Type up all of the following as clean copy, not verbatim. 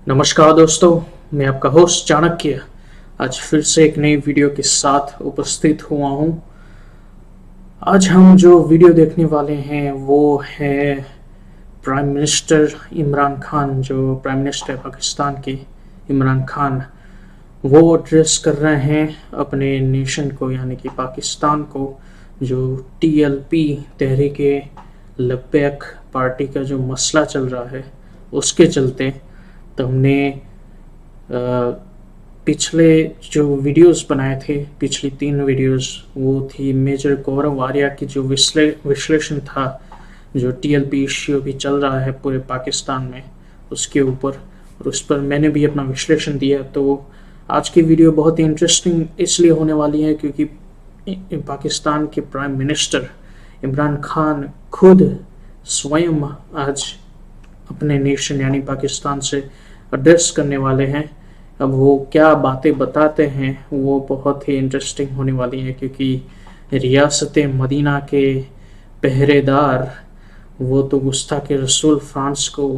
नमस्कार दोस्तों, मैं आपका होस्ट चाणक्य आज फिर से एक नई वीडियो के साथ उपस्थित हुआ हूँ। आज हम जो वीडियो देखने वाले हैं वो है प्राइम मिनिस्टर इमरान खान, जो प्राइम मिनिस्टर पाकिस्तान के इमरान खान, वो एड्रेस कर रहे हैं अपने नेशन को यानी कि पाकिस्तान को। जो टीएलपी तहरीक लब्बैक पार्टी का जो मसला चल रहा है उसके चलते तो हमने पिछले जो वीडियोस बनाए थे, पिछली 3 वीडियोस, वो थी मेजर गौरव आर्या की जो विश्लेषण था जो टीएलपी इश्यू अभी चल रहा है पूरे पाकिस्तान में उसके ऊपर, और उस पर मैंने भी अपना विश्लेषण दिया। तो आज की वीडियो बहुत ही इंटरेस्टिंग इसलिए होने वाली है क्योंकि पाकिस्तान के प्राइम मिनिस्टर इमरान खान खुद स्वयं आज अपने नेशन यानी पाकिस्तान से एड्रेस करने वाले हैं। अब वो क्या बातें बताते हैं वो बहुत ही इंटरेस्टिंग होने वाली है क्योंकि रियासत मदीना के पहरेदार वो तो गुस्ताखे रसूल फ्रांस को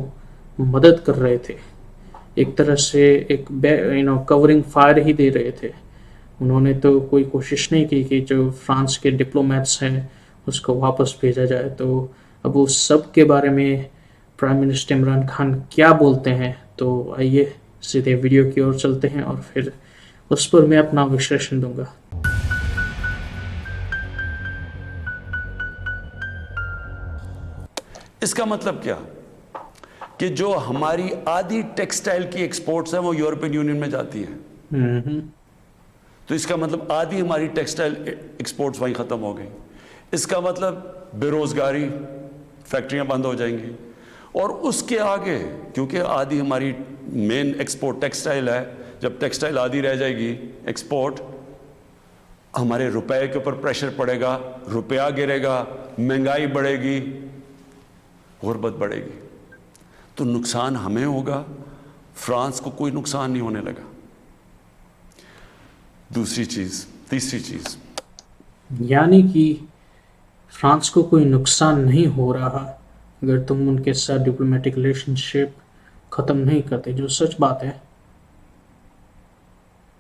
मदद कर रहे थे, एक तरह से एक कवरिंग फायर ही दे रहे थे। उन्होंने तो कोई कोशिश नहीं की कि जो फ्रांस के डिप्लोमेट्स हैं उसको वापस भेजा जाए। तो अब उस सब के बारे में प्राइम मिनिस्टर इमरान खान क्या बोलते हैं, तो आइए सीधे वीडियो की ओर चलते हैं और फिर उस पर मैं अपना विश्लेषण दूंगा। इसका मतलब क्या कि जो हमारी आधी टेक्सटाइल की एक्सपोर्ट्स हैं वो यूरोपियन यूनियन में जाती हैं। तो इसका मतलब आधी हमारी टेक्सटाइल एक्सपोर्ट्स वहीं ख़त्म हो गई। इसका मतलब बेरोज़गारी, फैक्ट्रियां बंद हो जाएंगी। और उसके आगे क्योंकि आधी हमारी मेन एक्सपोर्ट टेक्सटाइल है, जब टेक्सटाइल आधी रह जाएगी एक्सपोर्ट, हमारे रुपए के ऊपर प्रेशर पड़ेगा, रुपया गिरेगा, महंगाई बढ़ेगी, गुर्बत बढ़ेगी। तो नुकसान हमें होगा, फ्रांस को कोई नुकसान नहीं होने लगा। तीसरी चीज यानी कि फ्रांस को कोई नुकसान नहीं हो रहा अगर तुम उनके साथ डिप्लोमेटिक रिलेशनशिप ख़त्म नहीं करते, जो सच बात है।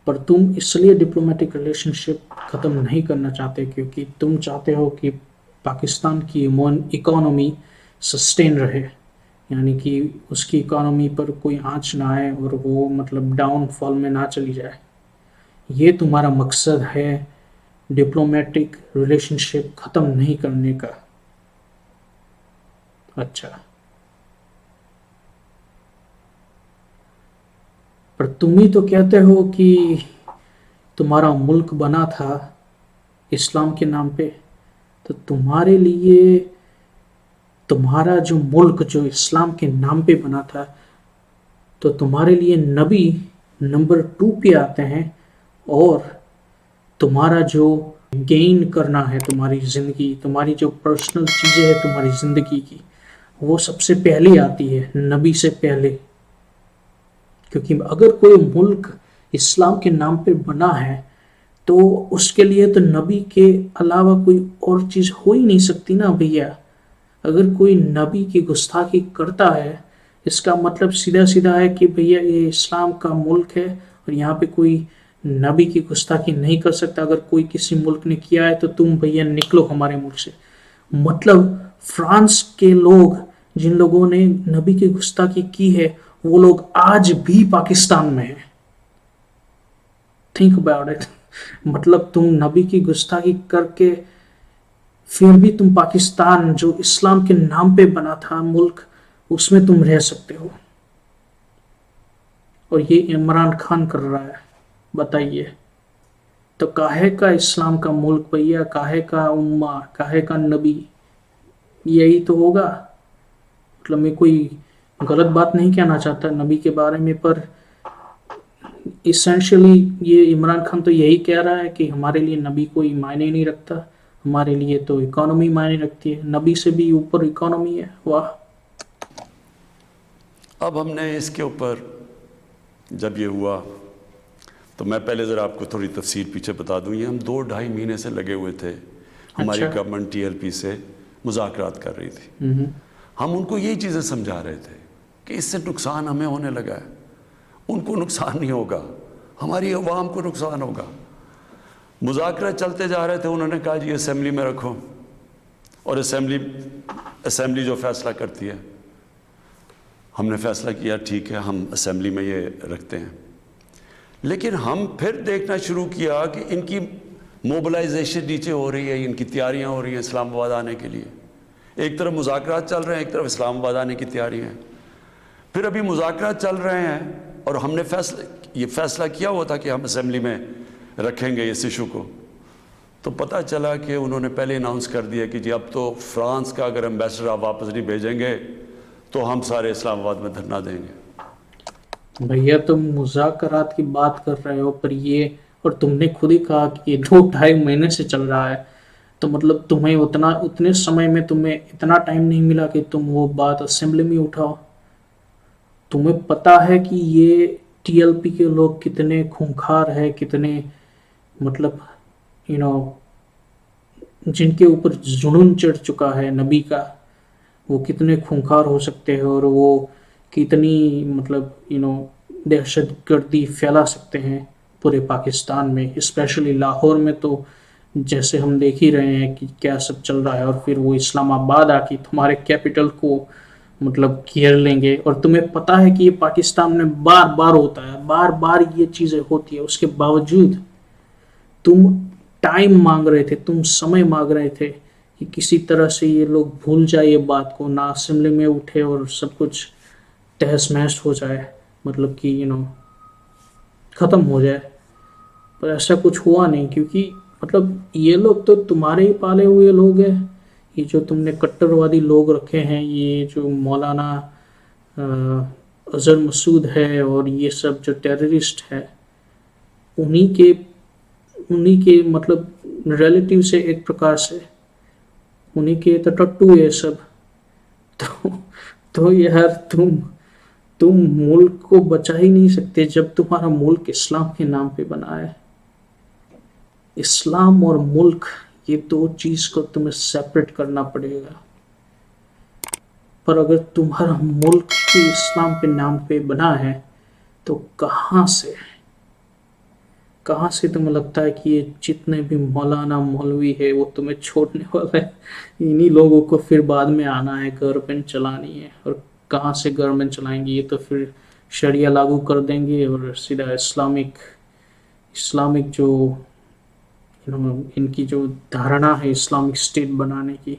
पर तुम इसलिए डिप्लोमेटिक रिलेशनशिप ख़त्म नहीं करना चाहते क्योंकि तुम चाहते हो कि पाकिस्तान की इकोनॉमी सस्टेन रहे, यानी कि उसकी इकोनॉमी पर कोई आंच ना आए और वो मतलब डाउनफॉल में ना चली जाए। ये तुम्हारा मकसद है डिप्लोमेटिक रिलेशनशिप ख़त्म नहीं करने का। अच्छा, पर तुम ही तो कहते हो कि तुम्हारा मुल्क बना था इस्लाम के नाम पे, तो तुम्हारे लिए तुम्हारा जो मुल्क जो इस्लाम के नाम पे बना था, तो तुम्हारे लिए नबी नंबर 2 पे आते हैं और तुम्हारा जो गेन करना है, तुम्हारी ज़िंदगी, तुम्हारी जो पर्सनल चीज़ें हैं तुम्हारी ज़िंदगी की, वो सबसे पहले आती है नबी से पहले। क्योंकि अगर कोई मुल्क इस्लाम के नाम पे बना है तो उसके लिए तो नबी के अलावा कोई और चीज़ हो ही नहीं सकती ना भैया। अगर कोई नबी की गुस्ताखी करता है इसका मतलब सीधा सीधा है कि भैया ये इस्लाम का मुल्क है और यहाँ पे कोई नबी की गुस्ताखी नहीं कर सकता। अगर कोई किसी मुल्क ने किया है तो तुम भैया निकलो हमारे मुल्क से। मतलब फ्रांस के लोग, जिन लोगों ने नबी की गुस्ताखी की है, वो लोग आज भी पाकिस्तान में हैं। Think about it. मतलब तुम नबी की गुस्ताखी करके फिर भी तुम पाकिस्तान जो इस्लाम के नाम पे बना था मुल्क, उसमें तुम रह सकते हो, और ये इमरान खान कर रहा है। बताइए, तो काहे का इस्लाम का मुल्क भैया, काहे का उम्मा, काहे का नबी, यही तो होगा। मतलब मैं कोई गलत बात नहीं कहना चाहता नबी के बारे में, पर इसेंशियली ये इमरान खान तो यही कह रहा है कि हमारे लिए नबी कोई मायने नहीं रखता, हमारे लिए तो इकोनॉमी मायने रखती है, नबी से भी ऊपर इकोनॉमी है। वाह। अब हमने इसके ऊपर जब ये हुआ तो मैं पहले ज़रा आपको थोड़ी तफसीर पीछे बता दूं। ये हम 2-2.5 महीने से लगे हुए थे। हमारी गवर्नमेंट टीएलपी से मुज़ाकरात कर रही थी। हम उनको यही चीज़ें समझा रहे थे कि इससे नुकसान हमें होने लगा है, उनको नुकसान नहीं होगा, हमारी अवाम को नुकसान होगा। मुज़ाकरा चलते जा रहे थे, उन्होंने कहा जी असेंबली में रखो, और असेंबली जो फैसला करती है, हमने फैसला किया ठीक है हम असेंबली में ये रखते हैं। लेकिन हम फिर देखना शुरू किया कि इनकी मोबिलाइजेशन नीचे हो रही है, इनकी तैयारियां हो रही हैं इस्लामाबाद आने के लिए। एक तरफ मुज़ाकरात चल रहे हैं, एक तरफ इस्लामाबाद आने की तैयारियां हैं। फिर अभी मुज़ाकरात चल रहे हैं और हमने ये फैसला किया हुआ था कि हम असेंबली में रखेंगे इस इशू को, तो पता चला कि उन्होंने पहले अनाउंस कर दिया कि जी अब तो फ्रांस का अगर एम्बेसडर आप वापस नहीं भेजेंगे तो हम सारे इस्लामाबाद में धरना देंगे। भैया तुम मुज़ाकरात की बात कर रहे हो, पर ये, और तुमने खुद ही कहा कि ये 2-2.5 महीने से चल रहा है, तो मतलब तुम्हें उतने समय में तुम्हें इतना टाइम नहीं मिला कि तुम वो बात असेंबली में उठाओ। तुम्हें पता है कि ये टीएलपी के लोग कितने खूंखार है, कितने मतलब यू नो जिनके ऊपर जुनून चढ़ चुका है नबी का, वो कितने खूंखार हो सकते हैं, और वो कितनी मतलब दहशतगर्दी फैला सकते हैं पूरे पाकिस्तान में, स्पेशली लाहौर में। तो जैसे हम देख ही रहे हैं कि क्या सब चल रहा है, और फिर वो इस्लामाबाद आके तुम्हारे कैपिटल को मतलब घेर लेंगे। और तुम्हें पता है कि ये पाकिस्तान में बार बार होता है, बार बार ये चीज़ें होती है, उसके बावजूद तुम टाइम मांग रहे थे, तुम समय मांग रहे थे कि किसी तरह से ये लोग भूल जाए ये बात को, ना असेंबली में उठे और सब कुछ तहस महस हो जाए, मतलब कि ख़त्म हो जाए। पर ऐसा कुछ हुआ नहीं, क्योंकि मतलब ये लोग तो तुम्हारे ही पाले हुए लोग हैं। ये जो तुमने कट्टरवादी लोग रखे हैं, ये जो मौलाना अजहर मसूद है और ये सब जो टेररिस्ट है, उन्हीं के मतलब रिलेटिव से, एक प्रकार से उन्हीं के तो टट्टू है सब। तो यार तुम मुल्क को बचा ही नहीं सकते जब तुम्हारा मुल्क इस्लाम के नाम पे बना है। इस्लाम और मुल्क, ये दो चीज को तुम्हें सेपरेट करना पड़ेगा। पर अगर तुम्हारा मुल्क ही इस्लाम के नाम पे बना है, तो कहाँ से तुम्हें लगता है कि ये जितने भी मौलाना मौलवी है वो तुम्हें छोड़ने वाला है? इन्हीं लोगों को फिर बाद में आना है, गवर्नमेंट चलानी है, और कहाँ से गवर्नमेंट चलाएंगे? ये तो फिर शरिया लागू कर देंगे और सीधा इस्लामिक जो इनकी जो धारणा है इस्लामिक स्टेट बनाने की,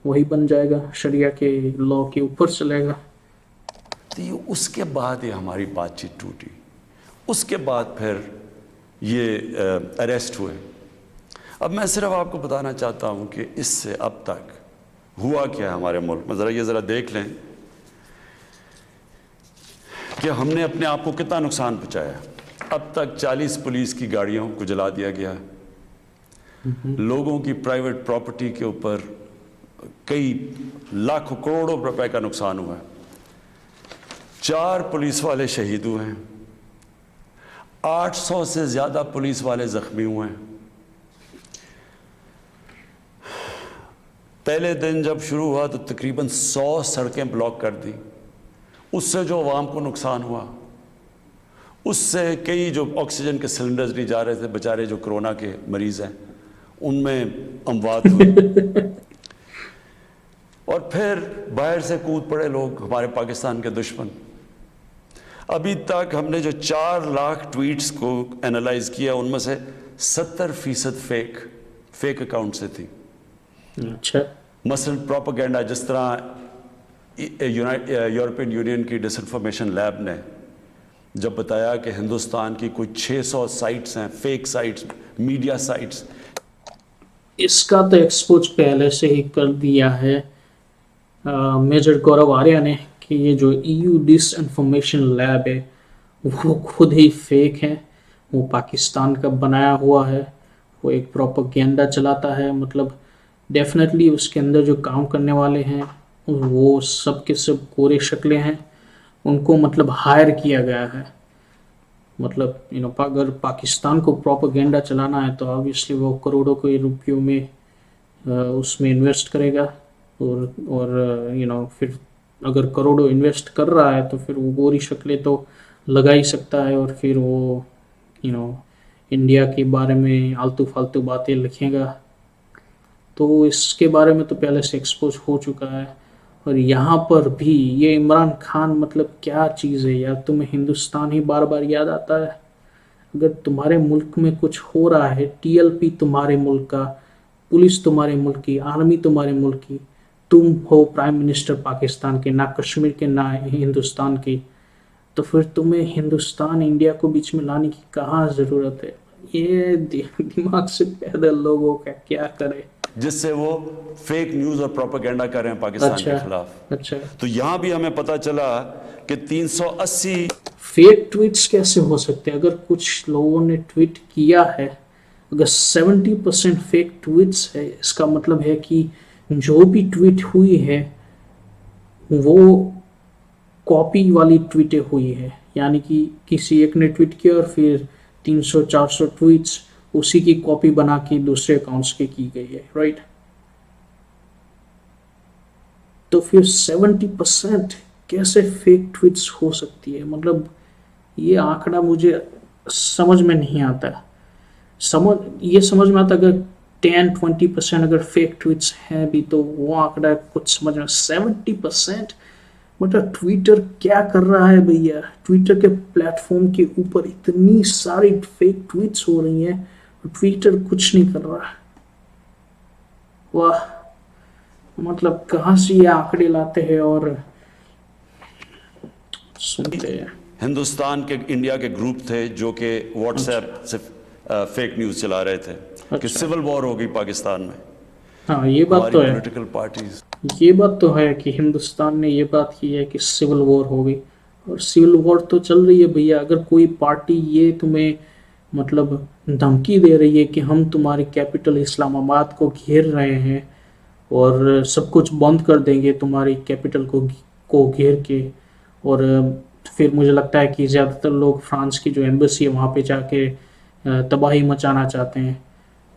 वही बन जाएगा, शरिया के लॉ के ऊपर चलेगा। तो ये उसके बाद ये हमारी बातचीत टूटी। उसके बाद फिर ये अरेस्ट हुए। अब मैं सिर्फ आपको बताना चाहता हूँ कि इससे अब तक हुआ क्या है हमारे मुल्क में। ज़रा देख लें कि हमने अपने आप को कितना नुकसान पहुँचाया। अब तक 40 पुलिस की गाड़ियों को जला दिया गया है, लोगों की प्राइवेट प्रॉपर्टी के ऊपर कई लाखों करोड़ों रुपए का नुकसान हुआ है, 4 पुलिस वाले शहीद हुए हैं, 800 से ज़्यादा पुलिस वाले ज़ख्मी हुए हैं। पहले दिन जब शुरू हुआ तो तकरीबन 100 सड़कें ब्लॉक कर दी। उससे जो आवाम को नुकसान हुआ, उससे कई जो ऑक्सीजन के सिलेंडर्स नहीं जा रहे थे, बेचारे जो कोरोना के मरीज़ हैं, उनमें अमवात हुई। और फिर बाहर से कूद पड़े लोग, हमारे पाकिस्तान के दुश्मन। अभी तक हमने जो 4 लाख ट्वीट्स को एनालाइज किया, उनमें से 70% फेक अकाउंट से थी। अच्छा। मसलन प्रोपेगेंडा, जिस तरह यूरोपियन यूनियन की डिसइंफॉर्मेशन लैब ने जब बताया कि हिंदुस्तान की कुछ 600 साइट्स हैं, फेक साइट्स, मीडिया साइट्स। इसका तो एक्सपोज पहले से ही कर दिया है मेजर गौरव आर्या ने कि ये जो EU डिसइंफॉर्मेशन लैब है वो खुद ही फेक है, वो पाकिस्तान का बनाया हुआ है, वो एक प्रोपेगेंडा चलाता है। मतलब डेफिनेटली उसके अंदर जो काम करने वाले हैं वो सब के सब गोरे शक्लें हैं, उनको मतलब हायर किया गया है। मतलब अगर पाकिस्तान को प्रोपेगेंडा चलाना है तो ऑब्वियसली वो करोड़ों के रुपयों में उसमें इन्वेस्ट करेगा, और फिर अगर करोड़ों इन्वेस्ट कर रहा है तो फिर वो गोरी शक्लें तो लगा ही सकता है और फिर वो इंडिया के बारे में आलतू फालतू बातें लिखेगा। तो इसके बारे में तो पहले से एक्सपोज हो चुका है। और यहाँ पर भी ये इमरान खान मतलब क्या चीज़ है यार, तुम्हें हिंदुस्तान ही बार बार याद आता है। अगर तुम्हारे मुल्क में कुछ हो रहा है, टीएलपी तुम्हारे मुल्क का, पुलिस तुम्हारे मुल्क की, आर्मी तुम्हारे मुल्क की, तुम हो प्राइम मिनिस्टर पाकिस्तान के, ना कश्मीर के ना हिंदुस्तान की, तो फिर तुम्हें हिंदुस्तान इंडिया को बीच में लाने की कहाँ ज़रूरत है। ये दिमाग से पैदल लोगों का क्या करे। जिससे वो फेक न्यूज और प्रोपेगेंडा कर रहे हैं पाकिस्तान अच्छा के खिलाफ। अच्छा। तो यहां भी हमें पता चला कि 380 फेक ट्वीट्स कैसे हो सकते हैं? अगर कुछ लोगों ने ट्वीट किया है, अगर 70% फेक ट्वीट्स है, इसका मतलब है कि जो भी ट्वीट हुई है वो कॉपी वाली ट्वीटें हुई है। यानी कि किसी एक ने ट्वीट किया और फिर 300-400 ट्वीट्स उसी की कॉपी बना के दूसरे अकाउंट्स के की गई है, राइट। तो फिर 70% कैसे फेक ट्वीट्स हो सकती है? मतलब ये आंकड़ा मुझे समझ में नहीं आता। समझ में आता अगर 10-20% अगर फेक ट्वीट्स हैं भी, तो वो आंकड़ा कुछ समझ में। 70% मतलब ट्विटर क्या कर रहा है भैया? ट्विटर के प्लेटफॉर्म के ऊपर इतनी सारी फेक ट्वीट्स हो रही हैं, ट्विटर कुछ नहीं कर रहा। वाह, मतलब कहाँ से ये आंकड़े लाते हैं और सुनते हैं। हिंदुस्तान के इंडिया के ग्रुप थे जो कि व्हाट्सएप से फेक न्यूज चला रहे थे कि अच्छा। सिविल वॉर हो गई पाकिस्तान में। हाँ, ये बात हमारी तो है। पॉलिटिकल पार्टीज, ये बात तो है कि हिंदुस्तान ने ये बात की है कि सिविल वॉर हो गई, और सिविल वॉर तो चल रही है भैया। अगर कोई पार्टी ये तुम्हें मतलब धमकी दे रही है कि हम तुम्हारी कैपिटल इस्लामाबाद को घेर रहे हैं और सब कुछ बंद कर देंगे तुम्हारी कैपिटल को घेर के, और फिर मुझे लगता है कि ज़्यादातर लोग फ्रांस की जो एम्बेसी है वहाँ पे जाके तबाही मचाना चाहते हैं।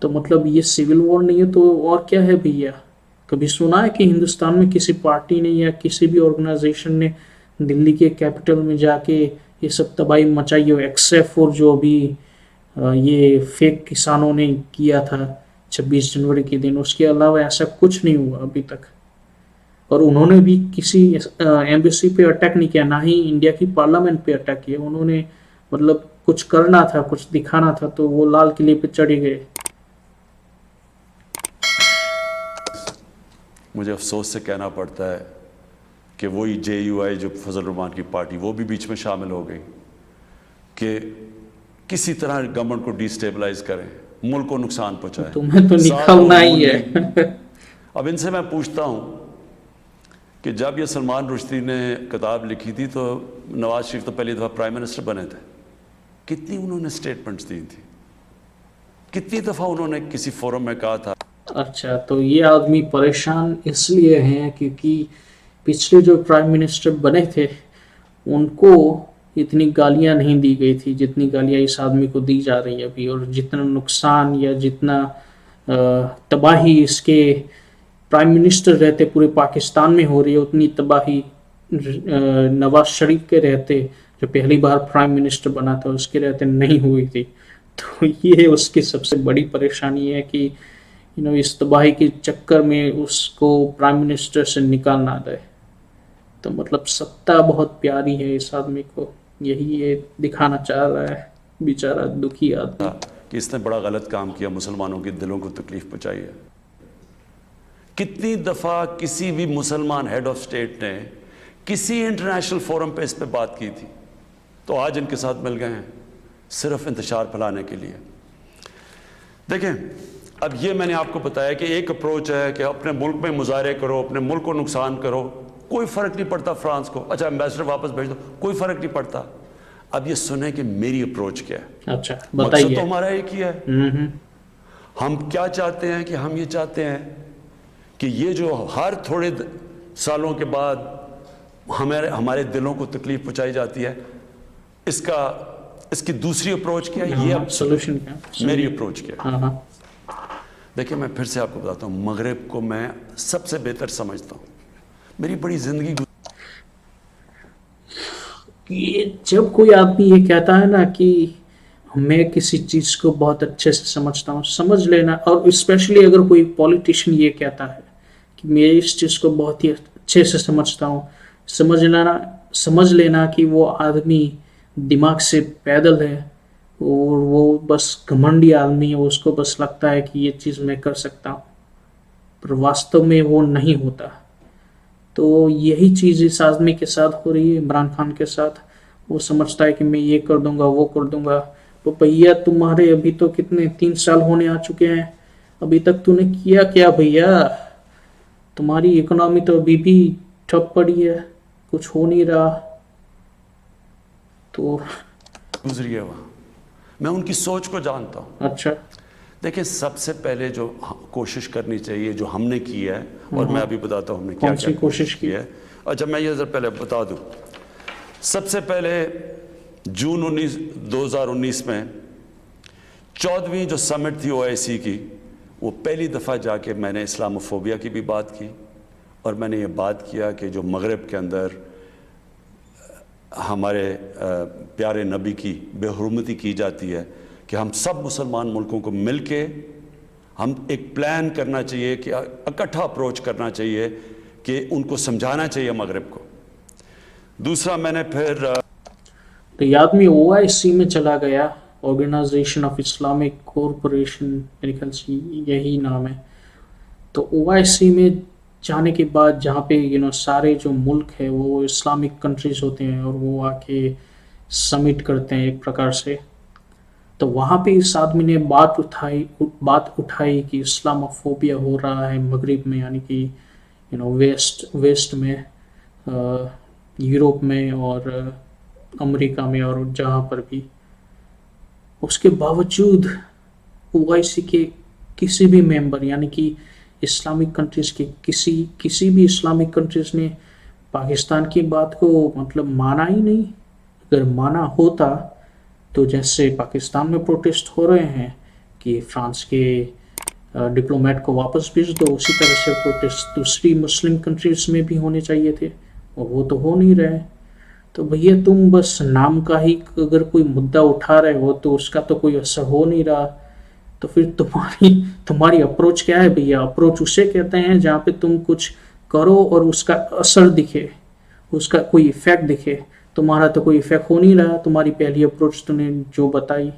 तो मतलब ये सिविल वॉर नहीं है तो और क्या है भैया? कभी सुना है कि हिंदुस्तान में किसी पार्टी ने या किसी भी ऑर्गेनाइजेशन ने दिल्ली के कैपिटल में जाके ये सब तबाही मचाई हो, एक्सेप्ट फॉर जो अभी ये फेक किसानों ने किया था 26 जनवरी के दिन? उसके अलावा ऐसा कुछ नहीं हुआ अभी तक। और उन्होंने भी किसी एम्बेसी पे अटैक नहीं किया, ना ही इंडिया की पार्लियामेंट पे अटैक किया। उन्होंने मतलब कुछ करना था, कुछ दिखाना था, तो वो लाल किले पे चढ़े गए। मुझे अफसोस से कहना पड़ता है कि वही JUI जो फजल रहमान की पार्टी, वो भी बीच में शामिल हो गई कि किसी तरह गवर्नमेंट को डिस्टेबलाइज करें, मुल्क को नुकसान पहुंचाए। तुम्हें तो निकलना ही है। अब इनसे मैं पूछता हूं कि जब ये सलमान रुश्दी ने किताब लिखी थी तो नवाज शरीफ तो पहली दफ़ा प्राइम मिनिस्टर बने थे, कितनी उन्होंने स्टेटमेंट्स दी थी, कितनी दफ़ा उन्होंने किसी फोरम में कहा था। अच्छा, तो ये आदमी परेशान इसलिए हैं क्योंकि पिछले जो प्राइम मिनिस्टर बने थे उनको इतनी गालियां नहीं दी गई थी जितनी गालियां इस आदमी को दी जा रही है अभी। और जितना नुकसान या जितना तबाही इसके प्राइम मिनिस्टर रहते पूरे पाकिस्तान में हो रही है, उतनी तबाही नवाज शरीफ के रहते, जो पहली बार प्राइम मिनिस्टर बना था, उसके रहते नहीं हुई थी। तो ये उसकी सबसे बड़ी परेशानी है कि इस तबाही के चक्कर में उसको प्राइम मिनिस्टर से निकालना दे। तो मतलब सत्ता बहुत प्यारी है इस आदमी को, यही ये दिखाना चाह रहा है, बेचारा दुखी आदमी। कि इसने बड़ा गलत काम किया, मुसलमानों के दिलों को तकलीफ पहुंचाई है। कितनी दफ़ा किसी भी मुसलमान हेड ऑफ स्टेट ने किसी इंटरनेशनल फोरम पे इस पे बात की थी, तो आज इनके साथ मिल गए हैं सिर्फ इंतशार फैलाने के लिए। देखें, अब ये मैंने आपको बताया कि एक अप्रोच है कि अपने मुल्क में मुजाहरे करो, अपने मुल्क को नुकसान करो, कोई फ़र्क नहीं पड़ता फ्रांस को, अच्छा एम्बेसडर वापस भेज दो, कोई फ़र्क नहीं पड़ता। अब ये सुने कि मेरी अप्रोच क्या है। अच्छा, बताइए। मकसद तो हमारा एक ही है। हम क्या चाहते हैं कि हम ये चाहते हैं कि ये जो हर थोड़े सालों के बाद हमारे दिलों को तकलीफ पहुंचाई जाती है, इसकी दूसरी अप्रोच क्या है, ये अब सोल्यूशन क्या है? मेरी अप्रोच क्या है। हाँ। देखिए, मैं फिर से आपको बताता हूँ, मगरिब को मैं सबसे बेहतर समझता हूँ, मेरी बड़ी जिंदगी ये जब कोई आदमी ये कहता है ना कि मैं किसी चीज़ को बहुत अच्छे से समझता हूँ, समझ लेना, और स्पेशली अगर कोई पॉलिटिशियन ये कहता है कि मैं इस चीज़ को बहुत ही अच्छे से समझता हूँ, समझ लेना कि वो आदमी दिमाग से पैदल है, और वो बस घमंडी आदमी है, उसको बस लगता है कि ये चीज़ मैं कर सकता हूँ, पर वास्तव में वो नहीं होता। तो यही चीज़ इस आदमी के साथ हो रही है, इमरान खान के साथ। वो समझता है कि मैं ये कर दूंगा, वो कर दूंगा। तो भैया तुम्हारे अभी तो कितने 3 साल होने आ चुके हैं, अभी तक तूने किया क्या भैया? तुम्हारी इकोनॉमी तो अभी भी ठप पड़ी है, कुछ हो नहीं रहा। तो गुजरी है वहाँ, मैं उनकी सोच को जानता हूँ। अच्छा। देखिए, सबसे पहले जो कोशिश करनी चाहिए, जो हमने की है, और मैं अभी बताता हूँ हमने क्या क्या कोशिश की है। अच्छा, मैं ये पहले बता दूँ, सबसे पहले जून 2019 में 14वीं जो समिट थी OIC की, वो पहली दफ़ा जाके मैंने इस्लामोफोबिया की भी बात की, और मैंने ये बात किया कि जो मगरब के अंदर हमारे प्यारे नबी की बेहुरमती की जाती है, कि हम सब मुसलमान मुल्कों को मिलके हम एक प्लान करना चाहिए, कि इकट्ठा अप्रोच करना चाहिए, कि उनको समझाना चाहिए मगरब को। दूसरा, मैंने फिर तो ये आदमी OIC में चला गया, ऑर्गेनाइजेशन ऑफ इस्लामिक कॉरपोरेशन, मेरे ख्याल से यही नाम है। तो OIC में जाने के बाद, जहाँ पे सारे जो मुल्क है वो इस्लामिक कंट्रीज होते हैं, और वो आके समिट करते हैं एक प्रकार से। तो वहाँ पे इस आदमी ने बात उठाई कि इस्लामोफोबिया हो रहा है मगरिब में, यानी कि वेस्ट में, यूरोप में और अमेरिका में, और जहाँ पर भी। उसके बावजूद OIC के किसी भी मेंबर, यानी कि इस्लामिक कंट्रीज़ के किसी भी इस्लामिक कंट्रीज़ ने पाकिस्तान की बात को मतलब माना ही नहीं। अगर माना होता तो जैसे पाकिस्तान में प्रोटेस्ट हो रहे हैं कि फ्रांस के डिप्लोमेट को वापस भेज दो, उसी तरह से प्रोटेस्ट दूसरी मुस्लिम कंट्रीज में भी होने चाहिए थे, और वो तो हो नहीं रहे। तो भैया तुम बस नाम का ही अगर कोई मुद्दा उठा रहे हो तो उसका तो कोई असर हो नहीं रहा। तो फिर तुम्हारी अप्रोच क्या है भैया? अप्रोच उसे कहते हैं जहाँ पे तुम कुछ करो और उसका असर दिखे, उसका कोई इफेक्ट दिखे। तुम्हारा तो कोई इफेक्ट हो नहीं रहा, तुम्हारी पहली अप्रोच तुमने जो बताई।